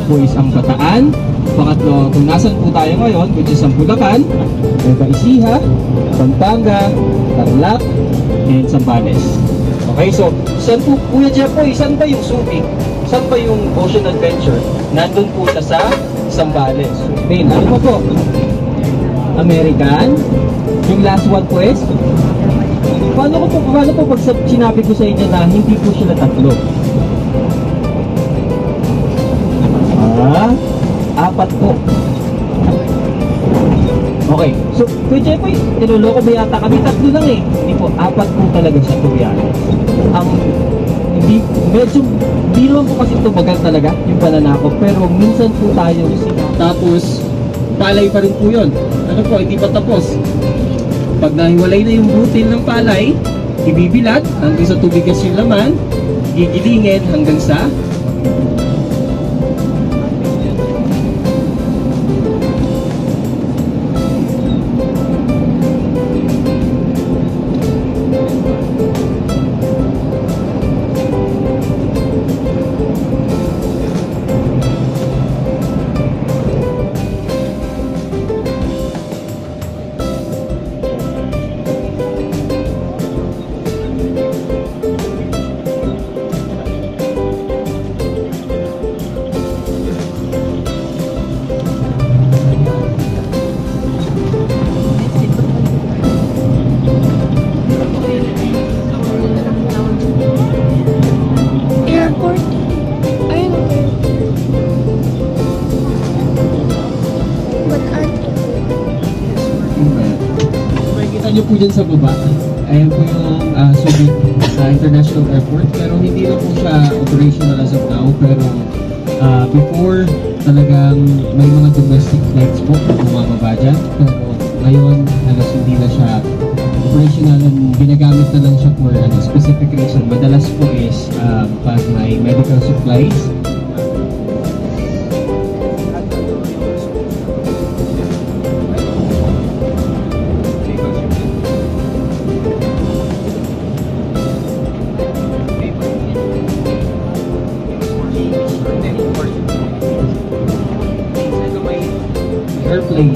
po is ang Bataan. Pangatlo, kung nasan po tayo ngayon, which is ang Bulacan, Nueva Ecija, Pampanga, Tarlac, and Zambales. Okay, so saan po, Kuya Jeffoy, saan ba yung Subic? Saan ba yung Ocean Adventure? Nandun po siya sa Zambales. Then, ano po? American. Yung last one po is, paano po pag sinabi ko sa inyo na hindi po sila tatlo? Apat po. Okay, so Kuya Jeffoy, niloloko ba yata kami? Tatlo lang eh. Hindi po, apat po talaga siya, to be honest. Ang hindi naman po kasi tumagal talaga yung pananakop, pero minsan po tayo tapos palay pa rin po yun. Ano po, hindi pa tapos. Pag nahiwalay na yung butil ng palay, ibibilat hanggang sa tubigas yung laman, gigilingin hanggang sa nyo po dyan sa baba, ayan po yung Subic International Airport, pero hindi na po siya operational as of now, pero before talagang may mga domestic flights po bumababa dyan, pero ngayon halos hindi na siya operational and ginagamit na lang siya for specific reason. Madalas po is pag may medical supplies, airplane